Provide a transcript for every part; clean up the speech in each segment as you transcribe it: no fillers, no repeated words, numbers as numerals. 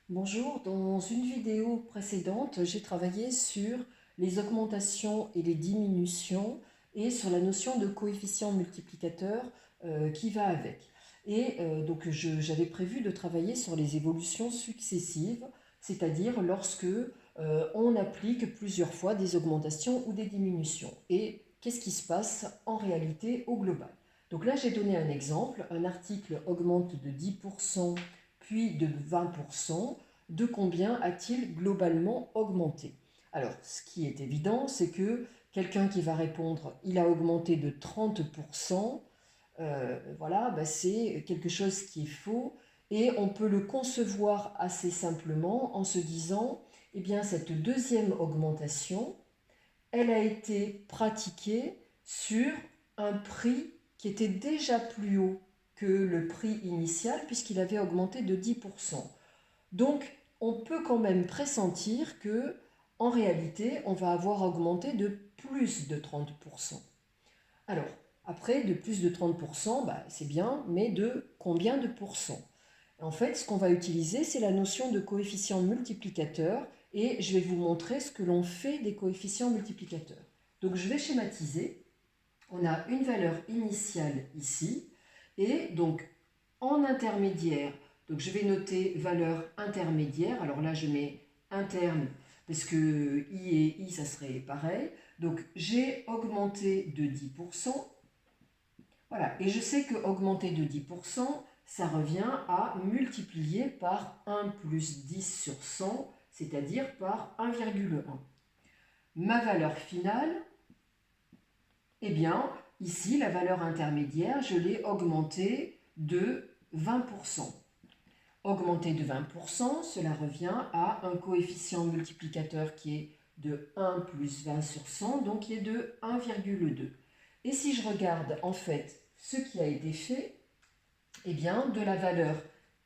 Bonjour, dans une vidéo précédente, j'ai travaillé sur les augmentations et les diminutions et sur la notion de coefficient multiplicateur qui va avec. Donc j'avais prévu de travailler sur les évolutions successives, c'est-à-dire lorsque on applique plusieurs fois des augmentations ou des diminutions. Et qu'est-ce qui se passe en réalité au global? Donc là, j'ai donné un exemple. Un article augmente de 10% puis de 20%, de combien a-t-il globalement augmenté? Alors, ce qui est évident, c'est que quelqu'un qui va répondre il a augmenté de 30%, voilà, c'est quelque chose qui est faux et on peut le concevoir assez simplement en se disant, eh bien, cette deuxième augmentation, elle a été pratiquée sur un prix qui était déjà plus haut que le prix initial puisqu'il avait augmenté de 10%. Donc, on peut quand même pressentir que, en réalité, on va avoir augmenté de plus de 30%. Alors, après, de plus de 30%, c'est bien, mais de combien de pourcents? En fait, ce qu'on va utiliser, c'est la notion de coefficient multiplicateur et je vais vous montrer ce que l'on fait des coefficients multiplicateurs. Donc, je vais schématiser. On a une valeur initiale ici et donc en intermédiaire, donc je vais noter valeur intermédiaire. Alors là, je mets interne parce que I et I, ça serait pareil. Donc j'ai augmenté de 10%. Voilà, et je sais que augmenter de 10%, ça revient à multiplier par 1 plus 10 sur 100, c'est-à-dire par 1,1. Ma valeur finale, eh bien, ici, la valeur intermédiaire, je l'ai augmentée de 20%. Augmenter de 20%, cela revient à un coefficient multiplicateur qui est de 1 plus 20 sur 100, donc qui est de 1,2. Et si je regarde en fait ce qui a été fait, eh bien, de la valeur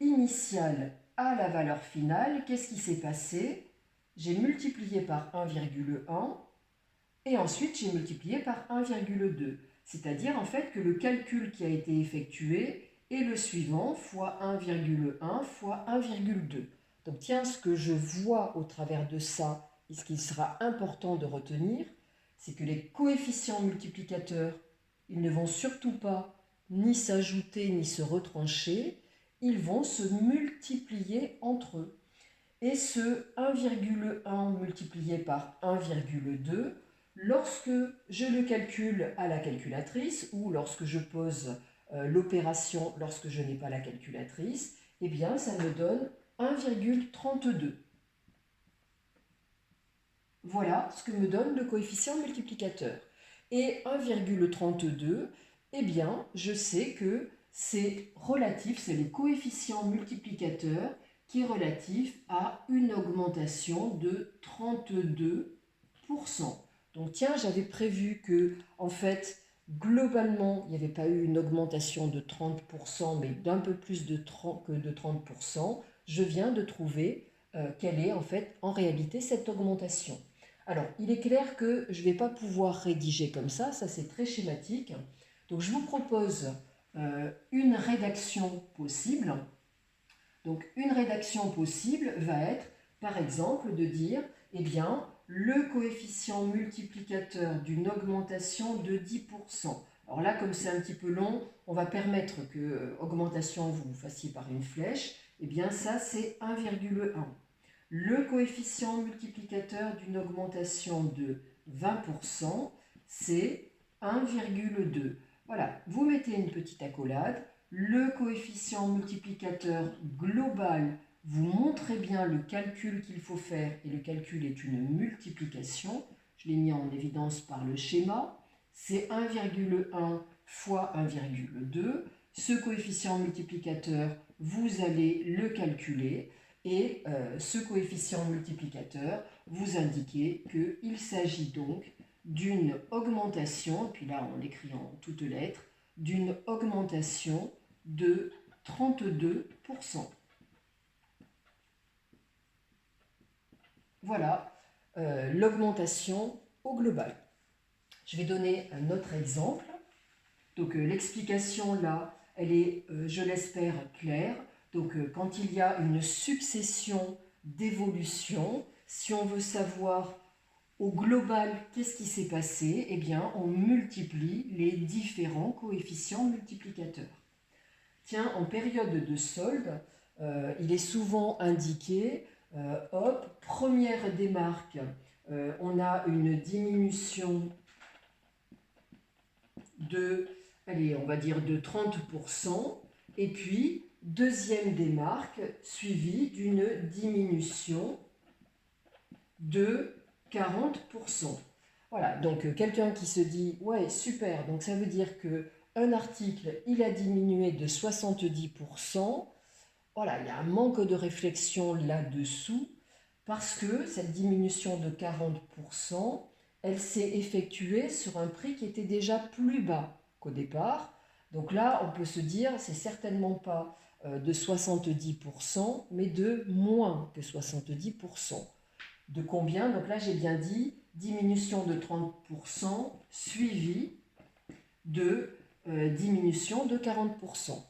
initiale à la valeur finale, qu'est-ce qui s'est passé? J'ai multiplié par 1,1 et ensuite j'ai multiplié par 1,2. C'est-à-dire en fait que le calcul qui a été effectué est le suivant, fois 1,1 fois 1,2. Donc tiens, ce que je vois au travers de ça, et ce qu'il sera important de retenir, c'est que les coefficients multiplicateurs, ils ne vont surtout pas ni s'ajouter ni se retrancher, ils vont se multiplier entre eux. Et ce 1,1 multiplié par 1,2, lorsque je le calcule à la calculatrice ou lorsque je pose l'opération lorsque je n'ai pas la calculatrice, eh bien ça me donne 1,32. Voilà ce que me donne le coefficient multiplicateur. Et 1,32, eh bien je sais que c'est relatif, c'est le coefficient multiplicateur qui est relatif à une augmentation de 32%. Donc tiens, j'avais prévu que, en fait, globalement, il n'y avait pas eu une augmentation de 30%, mais d'un peu plus de 30, que de 30%. Je viens de trouver quelle est en fait en réalité cette augmentation. Alors, il est clair que je ne vais pas pouvoir rédiger comme ça c'est très schématique. Donc je vous propose une rédaction possible. Donc une rédaction possible va être, par exemple, de dire, eh bien, le coefficient multiplicateur d'une augmentation de 10%. Alors là, comme c'est un petit peu long, on va permettre que augmentation, vous fassiez par une flèche. Eh bien, ça, c'est 1,1. Le coefficient multiplicateur d'une augmentation de 20%, c'est 1,2. Voilà, vous mettez une petite accolade. Le coefficient multiplicateur global, vous montrez bien le calcul qu'il faut faire, et le calcul est une multiplication. Je l'ai mis en évidence par le schéma. C'est 1,1 fois 1,2. Ce coefficient multiplicateur, vous allez le calculer. Et ce coefficient multiplicateur, vous indiquez qu'il s'agit donc d'une augmentation, et puis là on l'écrit en toutes lettres, d'une augmentation de 32%. Voilà l'augmentation au global. Je vais donner un autre exemple. Donc l'explication là, elle est, je l'espère, claire. Donc, quand il y a une succession d'évolutions, si on veut savoir au global qu'est-ce qui s'est passé, eh bien, on multiplie les différents coefficients multiplicateurs. Tiens, en période de solde, il est souvent indiqué, hop, première démarque, on a une diminution de, allez, on va dire de 30%, et puis deuxième démarque suivie d'une diminution de 40%. Voilà, donc quelqu'un qui se dit, ouais, super, donc ça veut dire que un article, il a diminué de 70%. Voilà, il y a un manque de réflexion là-dessous, parce que cette diminution de 40%, elle s'est effectuée sur un prix qui était déjà plus bas qu'au départ. Donc là, on peut se dire, c'est certainement pas de 70%, mais de moins que 70%. De combien? Donc là, j'ai bien dit diminution de 30% suivie de diminution de 40%.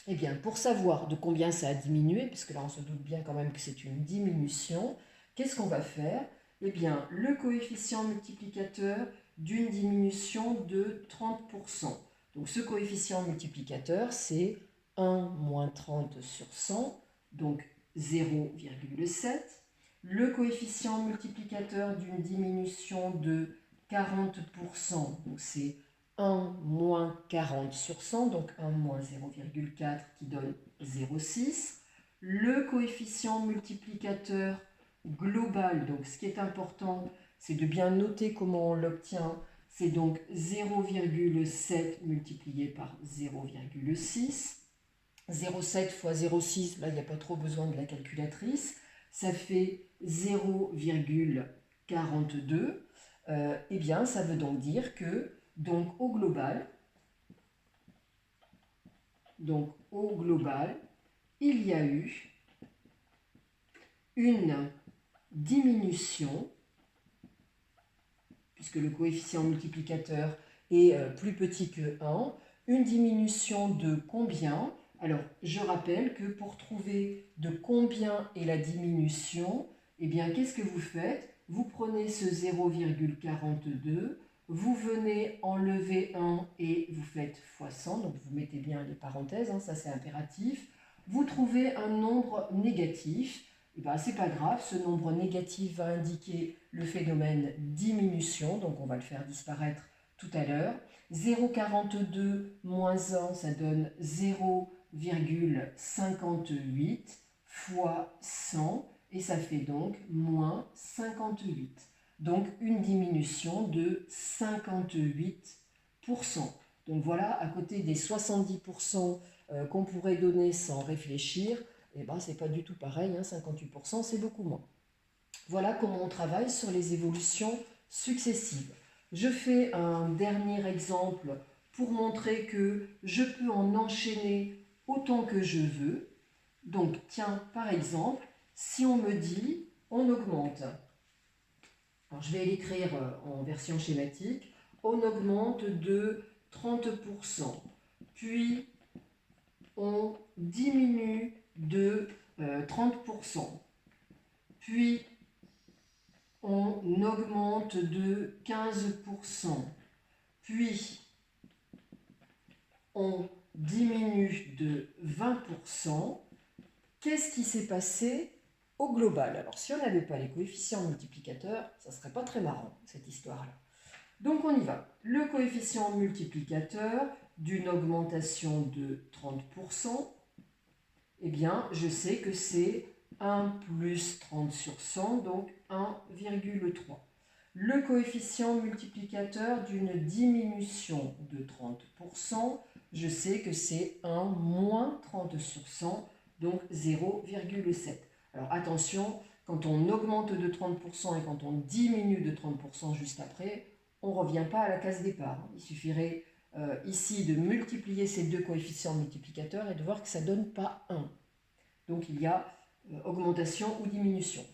Eh bien, pour savoir de combien ça a diminué, puisque là on se doute bien quand même que c'est une diminution, qu'est-ce qu'on va faire? Eh bien, le coefficient multiplicateur d'une diminution de 30%. Donc ce coefficient multiplicateur, c'est 1 moins 30 sur 100, donc 0,7. Le coefficient multiplicateur d'une diminution de 40%, donc c'est 1 moins 40 sur 100, donc 1 moins 0,4 qui donne 0,6. Le coefficient multiplicateur global, donc ce qui est important, c'est de bien noter comment on l'obtient. C'est donc 0,7 multiplié par 0,6. 0,7 fois 0,6, là il n'y a pas trop besoin de la calculatrice. Ça fait 0,42. Eh bien, ça veut donc dire que donc au global, il y a eu une diminution, puisque le coefficient multiplicateur est plus petit que 1, une diminution de combien? Alors, je rappelle que pour trouver de combien est la diminution, eh bien, qu'est-ce que vous faites? Vous prenez ce 0,42, vous venez enlever 1 et vous faites fois 100, donc vous mettez bien les parenthèses, hein, ça c'est impératif. Vous trouvez un nombre négatif, et bien c'est pas grave, ce nombre négatif va indiquer le phénomène diminution, donc on va le faire disparaître tout à l'heure. 0,42 moins 1, ça donne 0,58 fois 100, et ça fait donc moins 58. Donc une diminution de 58%. Donc voilà, à côté des 70% qu'on pourrait donner sans réfléchir, eh ben, c'est pas du tout pareil, hein, 58% c'est beaucoup moins. Voilà comment on travaille sur les évolutions successives. Je fais un dernier exemple pour montrer que je peux en enchaîner autant que je veux. Donc tiens, par exemple, si on me dit on augmente, alors je vais l'écrire en version schématique, on augmente de 30%, puis on diminue de 30%, puis on augmente de 15%, puis on diminue de 20%. Qu'est-ce qui s'est passé au global? Alors, si on n'avait pas les coefficients multiplicateurs, ça ne serait pas très marrant, cette histoire-là. Donc, on y va. Le coefficient multiplicateur d'une augmentation de 30%, eh bien, je sais que c'est 1 plus 30 sur 100, donc 1,3. Le coefficient multiplicateur d'une diminution de 30%, je sais que c'est 1 moins 30 sur 100, donc 0,7. Alors attention, quand on augmente de 30% et quand on diminue de 30% juste après, on ne revient pas à la case départ. Il suffirait ici de multiplier ces deux coefficients multiplicateurs et de voir que ça ne donne pas 1. Donc il y a augmentation ou diminution.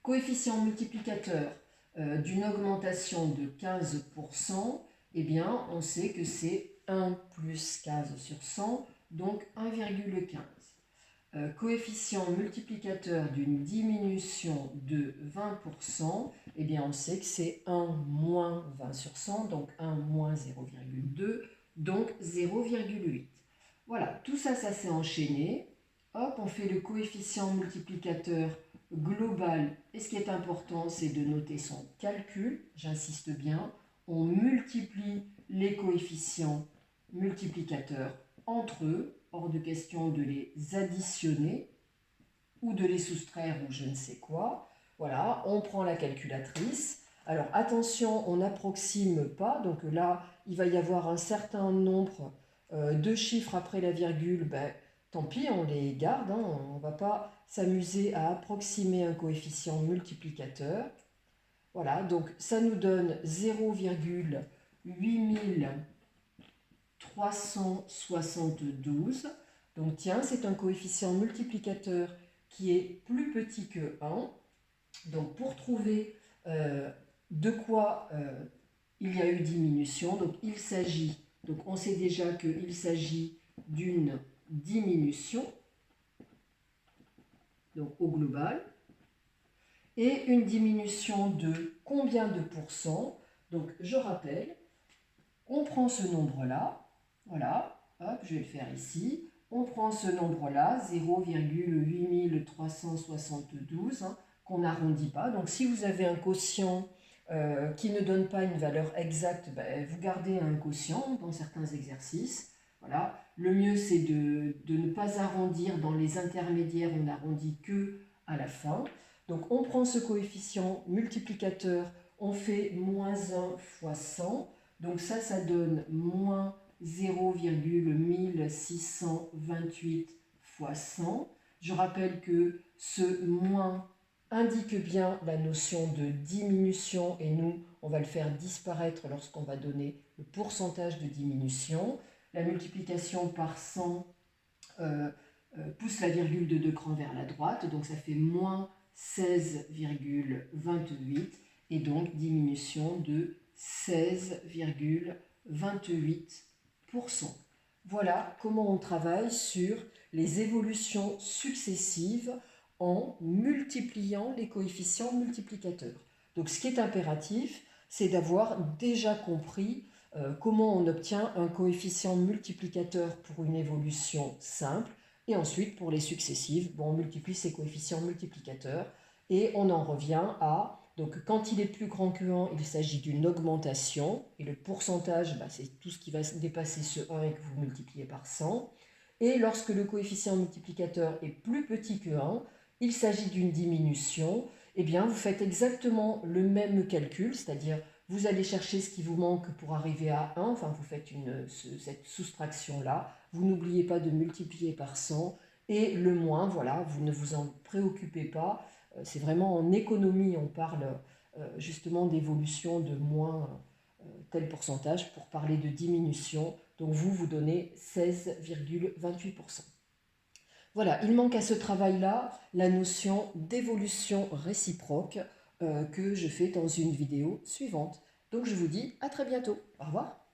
Coefficient multiplicateur d'une augmentation de 15%, eh bien on sait que c'est 1 plus 15 sur 100, donc 1,15. coefficient multiplicateur d'une diminution de 20%, eh bien on sait que c'est 1 moins 20 sur 100, donc 1 moins 0,2, donc 0,8. Voilà, tout ça, ça s'est enchaîné. Hop, on fait le coefficient multiplicateur global. Et ce qui est important, c'est de noter son calcul. J'insiste bien. On multiplie les coefficients multiplicateurs entre eux. Hors de question de les additionner ou de les soustraire ou je ne sais quoi. Voilà, on prend la calculatrice. Alors attention, on n'approxime pas. Donc là, il va y avoir un certain nombre de chiffres après la virgule. Ben, tant pis, on les garde. Hein, on ne va pas s'amuser à approximer un coefficient multiplicateur. Voilà, donc ça nous donne 0,8372. Donc tiens, c'est un coefficient multiplicateur qui est plus petit que 1. Donc pour trouver de quoi il y a eu diminution, donc il s'agit, donc on sait déjà qu'il s'agit d'une diminution, donc au global, et une diminution de combien de pourcents? Donc je rappelle, on prend ce nombre-là, voilà, hop, je vais le faire ici, on prend ce nombre-là, 0,8372, hein, qu'on n'arrondit pas. Donc si vous avez un quotient qui ne donne pas une valeur exacte, ben, vous gardez un quotient dans certains exercices. Voilà. Le mieux, c'est de ne pas arrondir dans les intermédiaires, on n'arrondit que à la fin. Donc on prend ce coefficient multiplicateur, on fait moins 1 fois 100. Donc ça donne moins 0,1628 fois 100. Je rappelle que ce moins indique bien la notion de diminution et nous, on va le faire disparaître lorsqu'on va donner le pourcentage de diminution. La multiplication par 100 pousse la virgule de 2 crans vers la droite, donc ça fait moins 16,28 et donc diminution de 16,28%. Voilà comment on travaille sur les évolutions successives en multipliant les coefficients multiplicateurs. Donc ce qui est impératif, c'est d'avoir déjà compris comment on obtient un coefficient multiplicateur pour une évolution simple, et ensuite pour les successives, bon, on multiplie ces coefficients multiplicateurs et on en revient à, donc quand il est plus grand que 1, il s'agit d'une augmentation, et le pourcentage, c'est tout ce qui va dépasser ce 1 et que vous multipliez par 100. Et lorsque le coefficient multiplicateur est plus petit que 1, il s'agit d'une diminution. Eh bien, vous faites exactement le même calcul, c'est-à-dire vous allez chercher ce qui vous manque pour arriver à 1, enfin vous faites cette soustraction-là, vous n'oubliez pas de multiplier par 100, et le moins, voilà, vous ne vous en préoccupez pas, c'est vraiment en économie, on parle justement d'évolution de moins tel pourcentage pour parler de diminution, donc vous donnez 16,28%. Voilà, il manque à ce travail-là la notion d'évolution réciproque que je fais dans une vidéo suivante. Donc je vous dis à très bientôt. Au revoir.